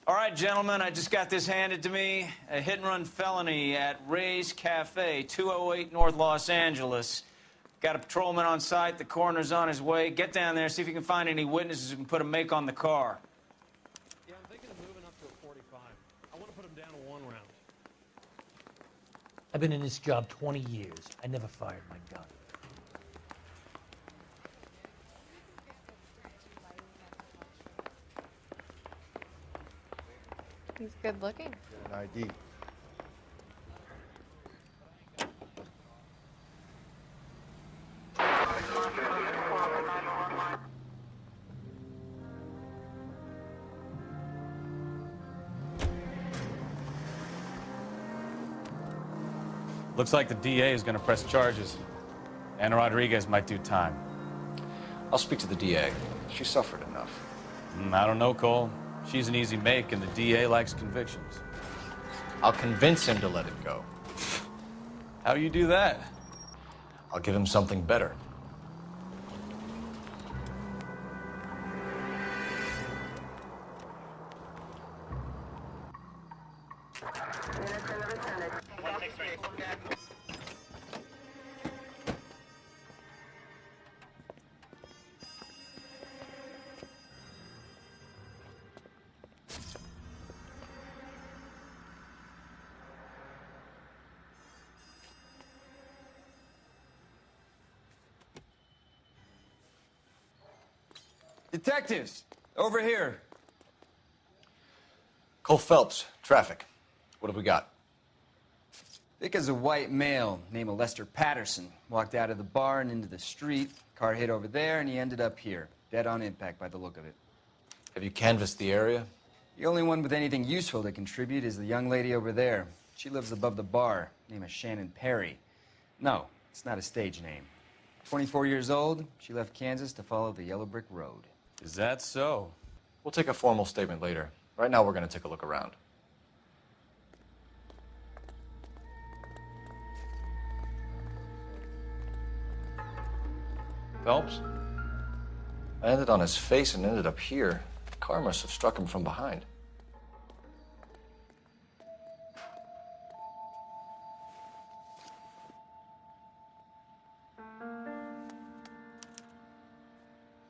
All right, gentlemen, I just got this handed to me. A hit-and-run felony at Ray's Cafe, 208 North Los Angeles. Got a patrolman on site. The coroner's on his way. Get down there, see if you can find any witnesses who can put a make on the car. Yeah, I'm thinking of moving up to a 45. I want to put him down to 1 round. I've been in this job 20 years. I never fired my gun. He's good looking. Get an ID. Looks like the DA is going to press charges. Anna Rodriguez might do time. I'll speak to the DA. She suffered enough. I don't know, Cole. She's an easy make, and the DA likes convictions. I'll convince him to let it go. How do you do that? I'll give him something better. Detectives, over here. Cole Phelps, traffic. What have we got? Vic is a white male named Lester Patterson. Walked out of the bar and into the street. Car hit over there, and he ended up here. Dead on impact by the look of it. Have you canvassed the area? The only one with anything useful to contribute is the young lady over there. She lives above the bar. Name is Shannon Perry. No, it's not a stage name. 24 years old, she left Kansas to follow the Yellow Brick Road. Is that so? We'll take a formal statement later. Right now, we're going to take a look around. Phelps? I landed on his face and ended up here. The car must have struck him from behind.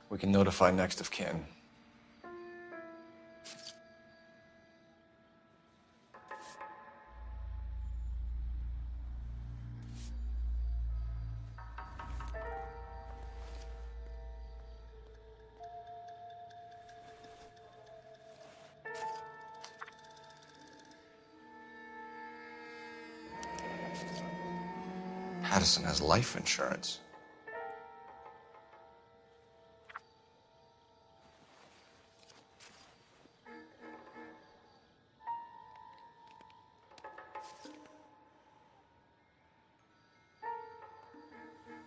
We can notify next of kin. Patterson has life insurance.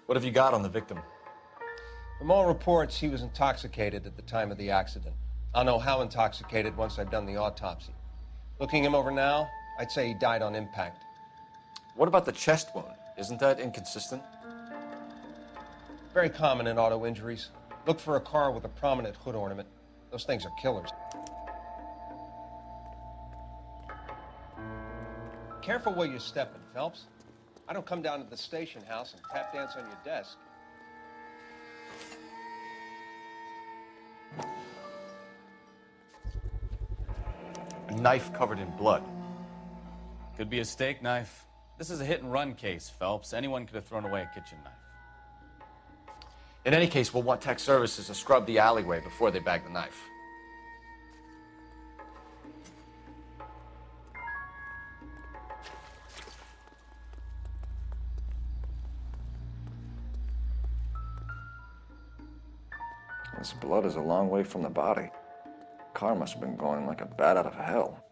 What have you got on the victim? From all reports, he was intoxicated at the time of the accident. I'll know how intoxicated once I've done the autopsy. Looking him over now, I'd say he died on impact. What about the chest wound? Isn't that inconsistent? Very common in auto injuries. Look for a car with a prominent hood ornament. Those things are killers. Careful where you're stepping, Phelps. I don't come down to the station house and tap dance on your desk. A knife covered in blood. Could be a steak knife. This is a hit-and-run case, Phelps. Anyone could have thrown away a kitchen knife. In any case, we'll want tech services to scrub the alleyway before they bag the knife. This blood is a long way from the body. Car must have been going like a bat out of hell.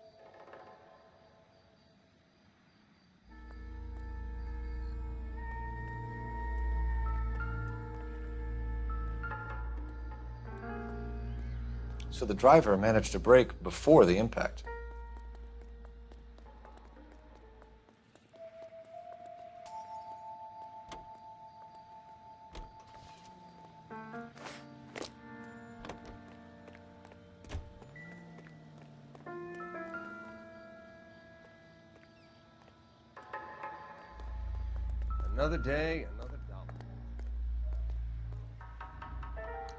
So the driver managed to brake before the impact. Another day, another dollar.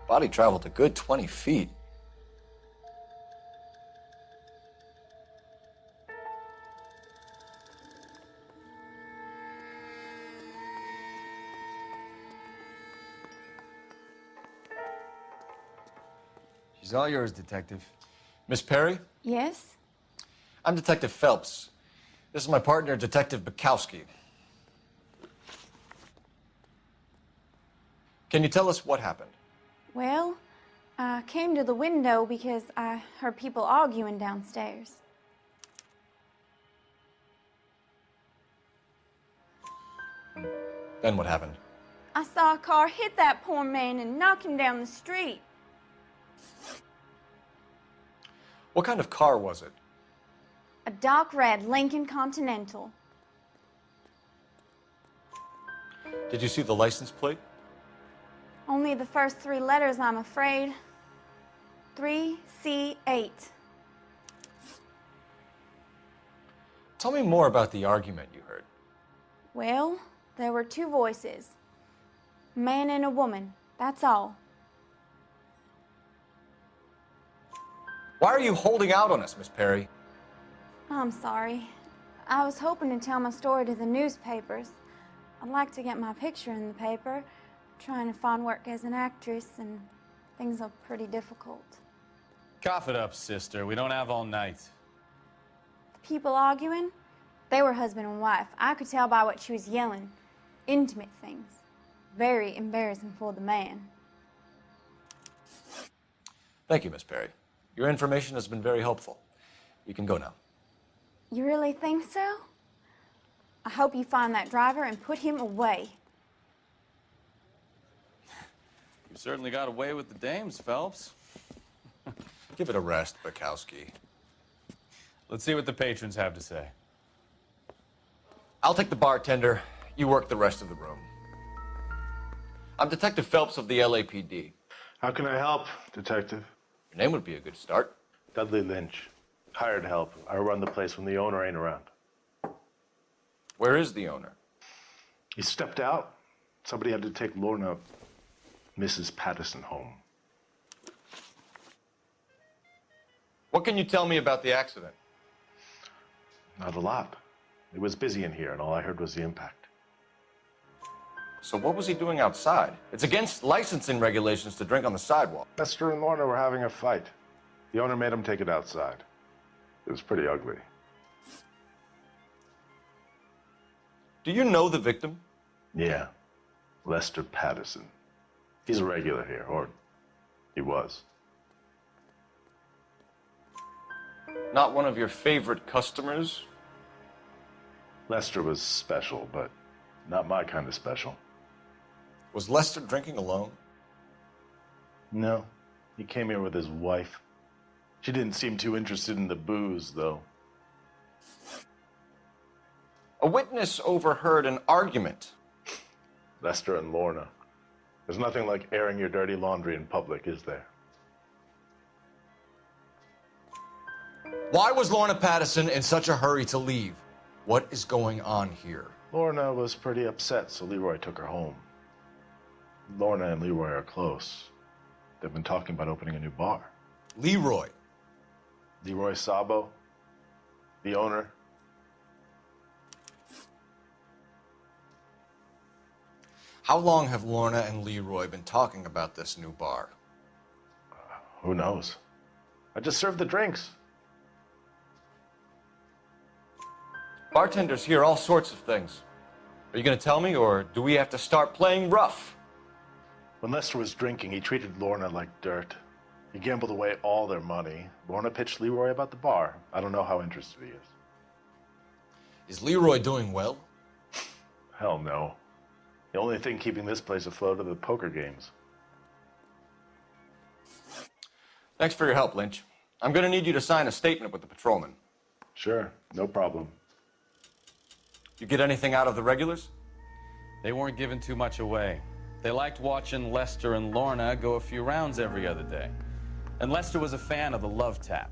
Body traveled a good 20 feet. She's all yours, Detective. Miss Perry? Yes? I'm Detective Phelps. This is my partner, Detective Bukowski. Can you tell us what happened? Well, I came to the window because I heard people arguing downstairs. Then what happened? I saw a car hit that poor man and knock him down the street. What kind of car was it? A dark red Lincoln Continental. Did you see the license plate? Only the first 3 letters, I'm afraid. 3C8. Tell me more about the argument you heard. Well, there were 2 voices. A man and a woman, that's all. Why are you holding out on us, Miss Perry? I'm sorry. I was hoping to tell my story to the newspapers. I'd like to get my picture in the paper. Trying to find work as an actress, and things are pretty difficult. Cough it up, sister. We don't have all night. The people arguing, they were husband and wife. I could tell by what she was yelling. Intimate things. Very embarrassing for the man. Thank you, Miss Perry. Your information has been very helpful. You can go now. You really think so? I hope you find that driver and put him away. You certainly got away with the dames, Phelps. Give it a rest, Bukowski. Let's see what the patrons have to say. I'll take the bartender. You work the rest of the room. I'm Detective Phelps of the LAPD. How can I help, Detective? Your name would be a good start. Dudley Lynch. Hired help. I run the place when the owner ain't around. Where is the owner? He stepped out. Somebody had to take Lorna, Mrs. Patterson, home. What can you tell me about the accident? Not a lot. It was busy in here, and all I heard was the impact. So what was he doing outside? It's against licensing regulations to drink on the sidewalk. Lester and Lorna were having a fight. The owner made him take it outside. It was pretty ugly. Do you know the victim? Yeah. Lester Patterson. He's a regular here, or he was. Not one of your favorite customers? Lester was special, but not my kind of special. Was Lester drinking alone? No. He came here with his wife. She didn't seem too interested in the booze, though. A witness overheard an argument. Lester and Lorna. There's nothing like airing your dirty laundry in public, is there? Why was Lorna Patterson in such a hurry to leave? What is going on here? Lorna was pretty upset, so Leroy took her home. Lorna and Leroy are close. They've been talking about opening a new bar. Leroy. Leroy Sabo, the owner. How long have Lorna and Leroy been talking about this new bar? Who knows? I just served the drinks. Bartenders hear all sorts of things. Are you going to tell me, or do we have to start playing rough? When Lester was drinking, he treated Lorna like dirt. He gambled away all their money. Lorna pitched Leroy about the bar. I don't know how interested he is. Is Leroy doing well? Hell no. The only thing keeping this place afloat are the poker games. Thanks for your help, Lynch. I'm going to need you to sign a statement with the patrolman. Sure, no problem. You get anything out of the regulars? They weren't giving too much away. They liked watching Lester and Lorna go a few rounds every other day. And Lester was a fan of the love tap.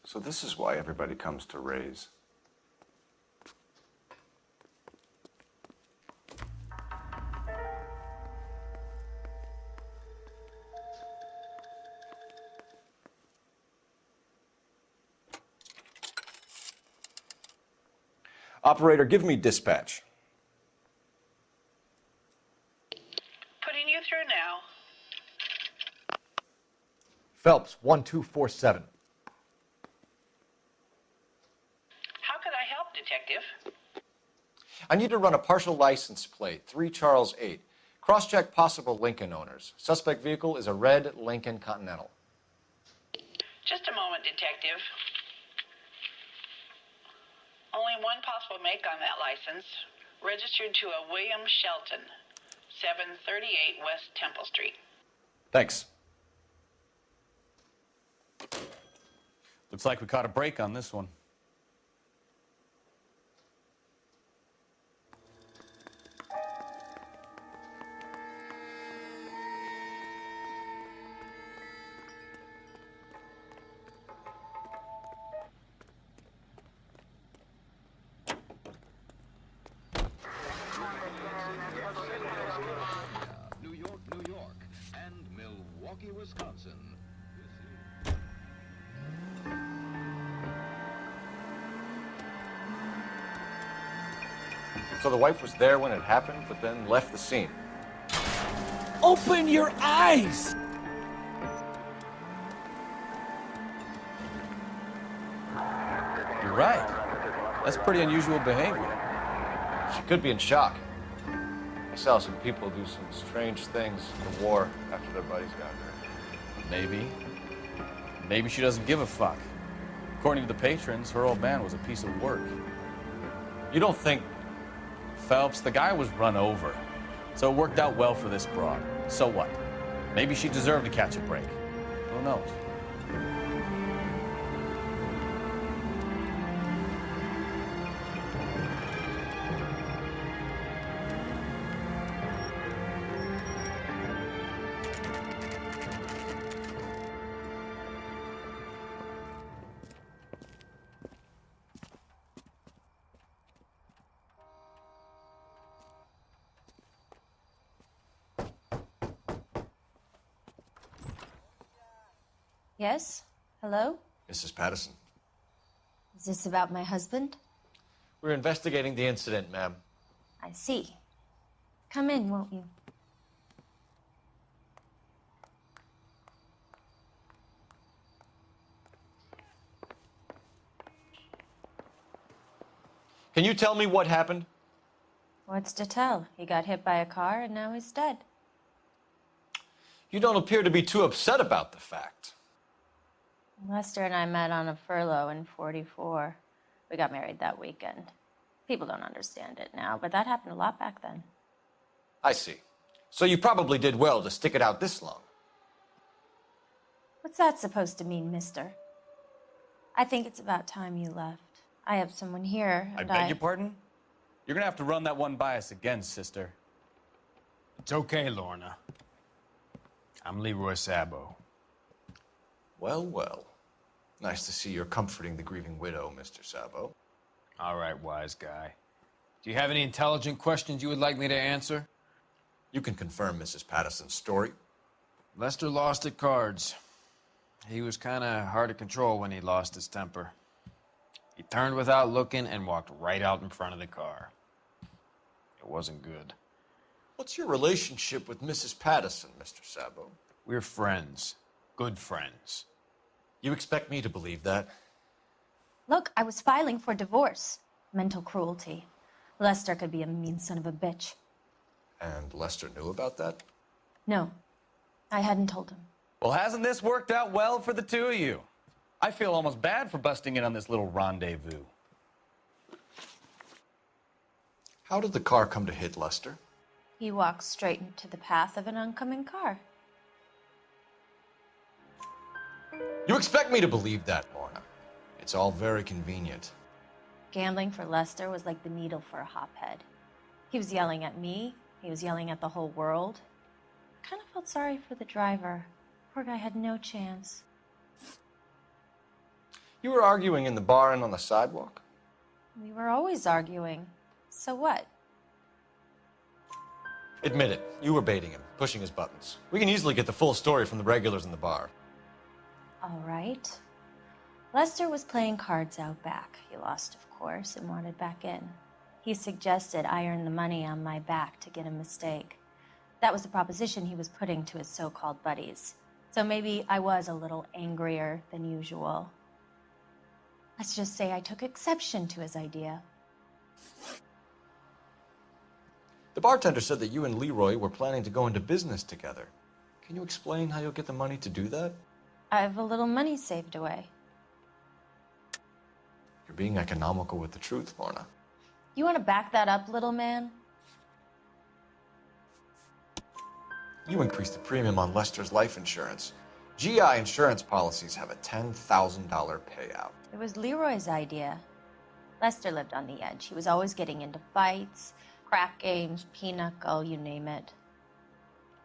So this is why everybody comes to Ray's. Operator, give me dispatch. Putting you through now. Phelps, 1247. How could I help, Detective? I need to run a partial license plate, 3 Charles 8. Cross-check possible Lincoln owners. Suspect vehicle is a red Lincoln Continental. Just a moment, Detective. Only one possible make on that license. Registered to a William Shelton, 738 West Temple Street. Thanks. Looks like we caught a break on this one. New York, and Milwaukee, Wisconsin. So the wife was there when it happened, but then left the scene. Open your eyes! You're right. That's pretty unusual behavior. She could be in shock. I saw some people do some strange things in the war after their buddies got hurt. Maybe. Maybe she doesn't give a fuck. According to the patrons, her old man was a piece of work. You don't think... Phelps, the guy was run over. So it worked out well for this broad. So what? Maybe she deserved to catch a break. Who knows? Yes? Hello? Mrs. Patterson. Is this about my husband? We're investigating the incident, ma'am. I see. Come in, won't you? Can you tell me what happened? What's to tell? He got hit by a car and now he's dead. You don't appear to be too upset about the fact. Lester and I met on a furlough in '44. We got married that weekend. People don't understand it now, but that happened a lot back then. I see. So you probably did well to stick it out this long. What's that supposed to mean, mister? I think it's about time you left. I have someone here, I and beg your pardon? You're gonna have to run that one by us again, sister. It's okay, Lorna. I'm Leroy Sabo. Well, well. Nice to see you're comforting the grieving widow, Mr. Sabo. All right, wise guy. Do you have any intelligent questions you would like me to answer? You can confirm Mrs. Patterson's story. Lester lost at cards. He was kind of hard to control when he lost his temper. He turned without looking and walked right out in front of the car. It wasn't good. What's your relationship with Mrs. Patterson, Mr. Sabo? We're friends. Good friends. You expect me to believe that? Look, I was filing for divorce. Mental cruelty. Lester could be a mean son of a bitch. And Lester knew about that? No, I hadn't told him. Well, hasn't this worked out well for the two of you? I feel almost bad for busting in on this little rendezvous. How did the car come to hit Lester? He walked straight into the path of an oncoming car. You expect me to believe that, Lorna. It's all very convenient. Gambling for Lester was like the needle for a hophead. He was yelling at me. He was yelling at the whole world. I kind of felt sorry for the driver. Poor guy had no chance. You were arguing in the bar and on the sidewalk? We were always arguing. So what? Admit it, you were baiting him, pushing his buttons. We can easily get the full story from the regulars in the bar. All right. Lester was playing cards out back. He lost, of course, and wanted back in. He suggested I earn the money on my back to get a mistake. That was the proposition he was putting to his so-called buddies. So maybe I was a little angrier than usual. Let's just say I took exception to his idea. The bartender said that you and Leroy were planning to go into business together. Can you explain how you'll get the money to do that? I have a little money saved away. You're being economical with the truth, Lorna. You want to back that up, little man? You increased the premium on Lester's life insurance. GI insurance policies have a $10,000 payout. It was Leroy's idea. Lester lived on the edge. He was always getting into fights, crack games, pinochle, you name it.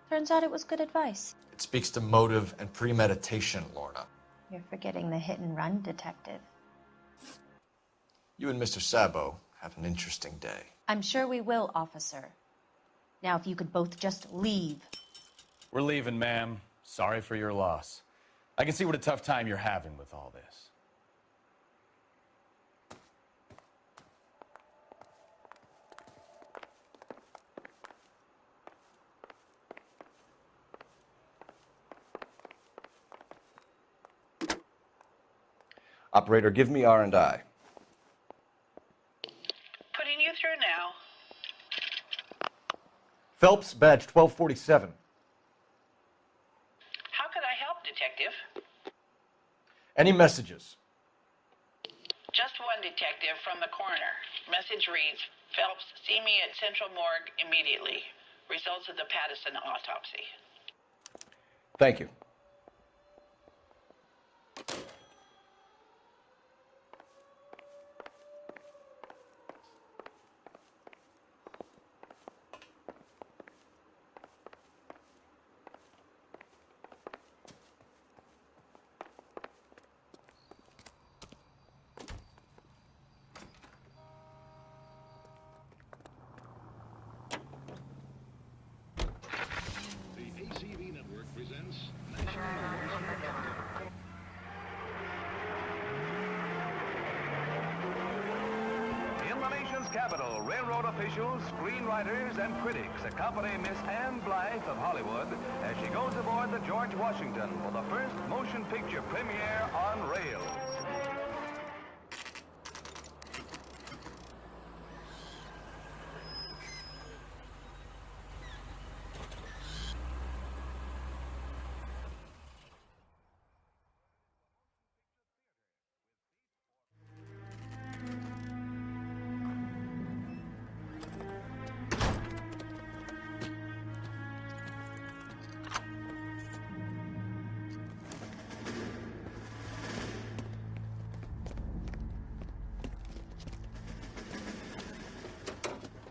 Turns out it was good advice. It speaks to motive and premeditation, Lorna. You're forgetting the hit-and-run detective. You and Mr. Sabo have an interesting day. I'm sure we will, officer. Now, if you could both just leave. We're leaving, ma'am. Sorry for your loss. I can see what a tough time you're having with all this. Operator, give me R&I. Putting you through now. Phelps, badge 1247. How could I help, Detective? Any messages? Just one detective from the coroner. Message reads, Phelps, see me at Central Morgue immediately. Results of the Pattison autopsy. Thank you. In the nation's capital, railroad officials, screenwriters, and critics accompany Miss Anne Blythe of Hollywood as she goes aboard the George Washington for the first motion picture premiere on rails.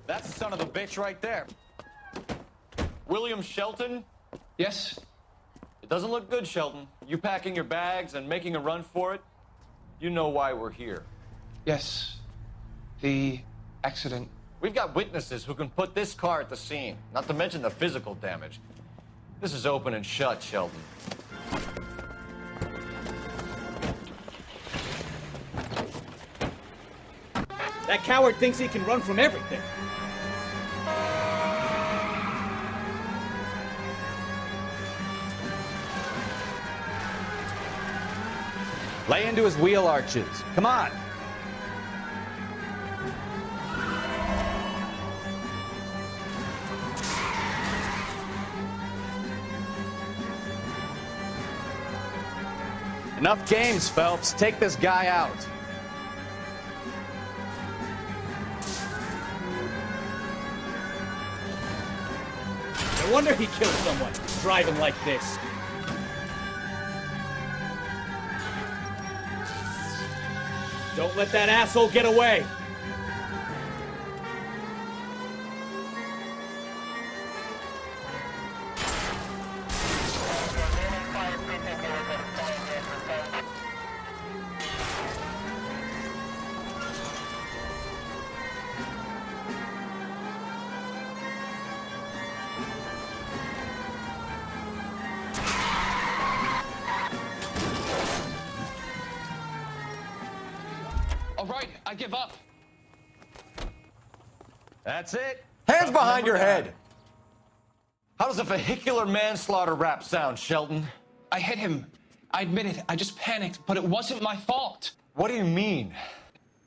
That's the son of a bitch right there. William Shelton? Yes? It doesn't look good, Shelton. You packing your bags and making a run for it? You know why we're here. Yes. The accident. We've got witnesses who can put this car at the scene, not to mention the physical damage. This is open and shut, Shelton. That coward thinks he can run from everything. Lay into his wheel arches. Come on. Enough games, Phelps. Take this guy out. No wonder he killed someone, driving like this. Don't let that asshole get away. right, I give up. That's it. Hands behind your head! How does a vehicular manslaughter rap sound, Shelton? I hit him. I admit it. I just panicked, but it wasn't my fault. What do you mean?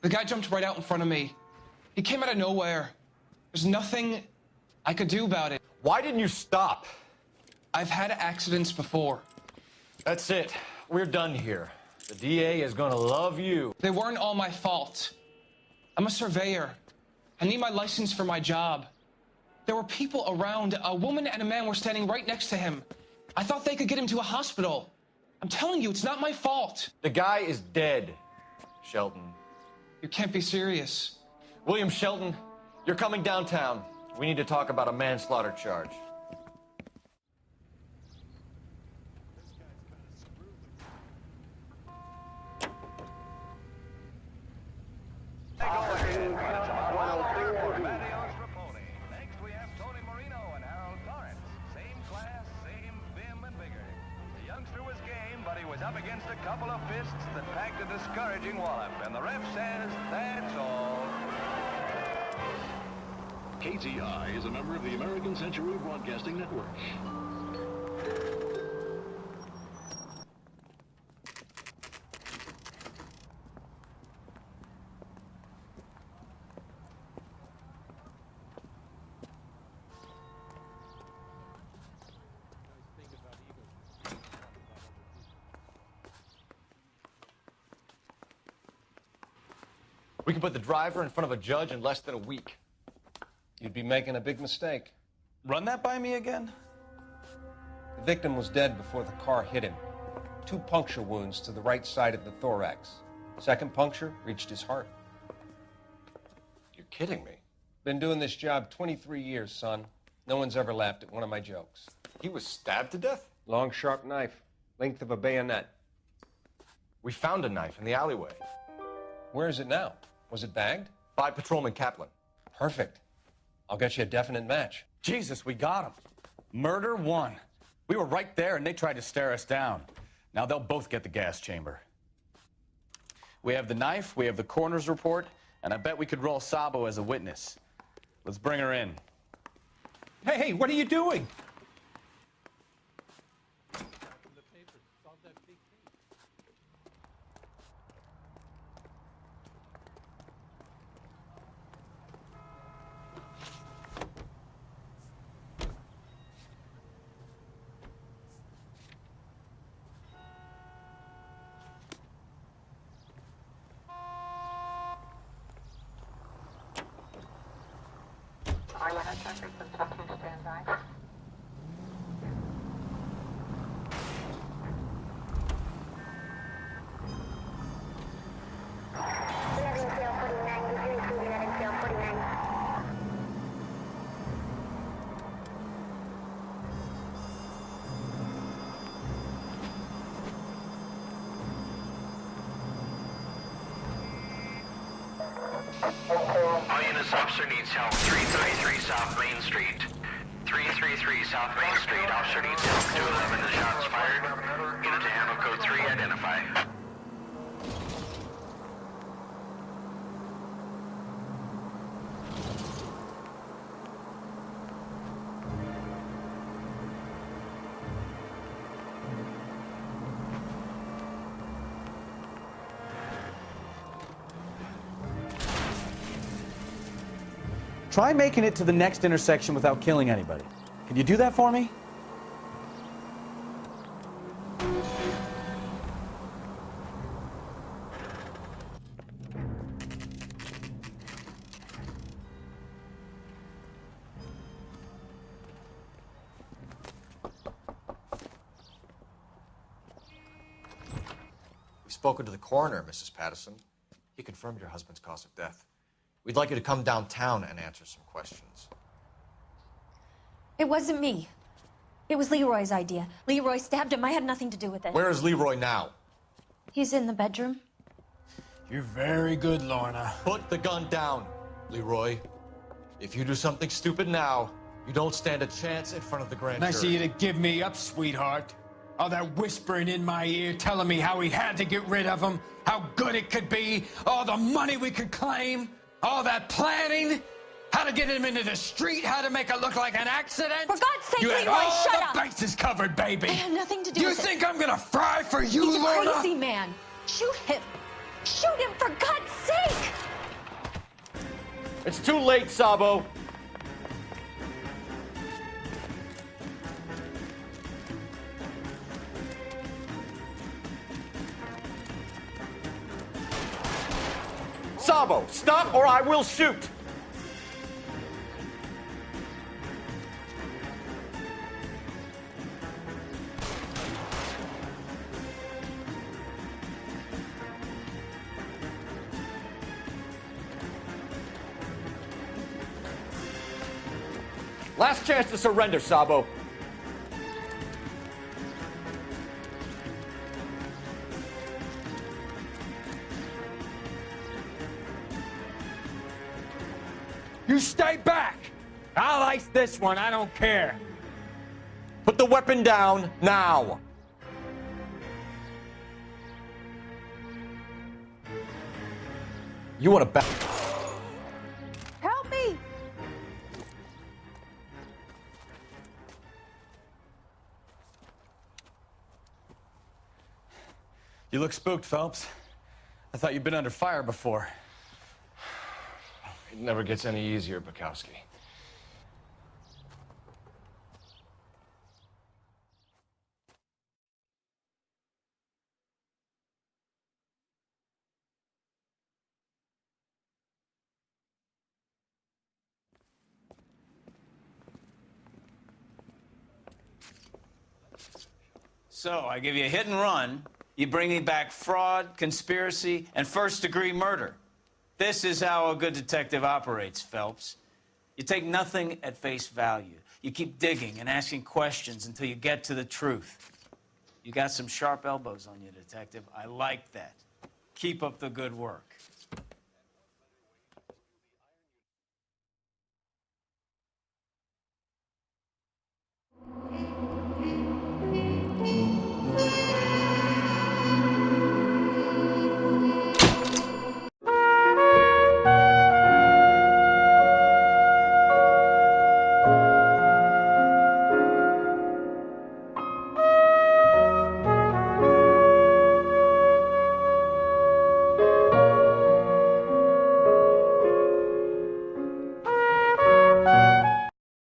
The guy jumped right out in front of me. He came out of nowhere. There's nothing I could do about it. Why didn't you stop? I've had accidents before. That's it. We're done here. The DA is gonna love you. They weren't all my fault. I'm a surveyor. I need my license for my job. There were people around. A woman and a man were standing right next to him. I thought they could get him to a hospital. I'm telling you, it's not my fault. The guy is dead, Shelton. You can't be serious. William Shelton, you're coming downtown. We need to talk about a manslaughter charge. Next we have Tony Marino and Harold Lawrence. Same class, same vim and vigor. The youngster was game, but he was up against a couple of fists that packed a discouraging wallop. And the ref says, that's all. KTI is a member of the American Century Broadcasting Network. We can put the driver in front of a judge in less than a week. You'd be making a big mistake. Run that by me again? The victim was dead before the car hit him. 2 puncture wounds to the right side of the thorax. Second puncture reached his heart. You're kidding me. Been doing this job 23 years, son. No one's ever laughed at one of my jokes. He was stabbed to death? Long, sharp knife, length of a bayonet. We found a knife in the alleyway. Where is it now? Was it bagged? By Patrolman Kaplan. Perfect. I'll get you a definite match. Jesus, we got him. Murder 1. We were right there and they tried to stare us down. Now they'll both get the gas chamber. We have the knife, we have the coroner's report, and I bet we could roll Sabo as a witness. Let's bring her in. Hey, what are you doing? All units, officer needs help. 333 South Main Street. 333 South Main Street. Officer needs help. 211, the shots fired. Unit to handle code 3, identify. Try making it to the next intersection without killing anybody. Can you do that for me? We've spoken to the coroner, Mrs. Patterson. He confirmed your husband's cause of death. We'd like you to come downtown and answer some questions. It wasn't me. It was Leroy's idea. Leroy stabbed him. I had nothing to do with it. Where is Leroy now? He's in the bedroom. You're very good, Lorna. Put the gun down, Leroy. If you do something stupid now, you don't stand a chance in front of the grand jury. Nice of you to give me up, sweetheart. All that whispering in my ear telling me how we had to get rid of him, how good it could be, all the money we could claim, all that planning, how to get him into the street, how to make it look like an accident. For God's sake, you had Leroy, all shut the up. bases covered, baby. I have nothing to do You with it. think I'm gonna fry for you, He's a Lorna? crazy man. Shoot him. Shoot him, for God's sake. It's too late, Sabo. Sabo, stop or I will shoot! Last chance to surrender, Sabo. You stay back. I'll ice this one, I don't care. Put the weapon down now. You want to back? Help me! You look spooked, Phelps. I thought you'd been under fire before. It never gets any easier, Bukowski. So, I give you a hit and run. You bring me back fraud, conspiracy, and first-degree murder. This is how a good detective operates, Phelps. You take nothing at face value. You keep digging and asking questions until you get to the truth. You got some sharp elbows on you, detective. I like that. Keep up the good work.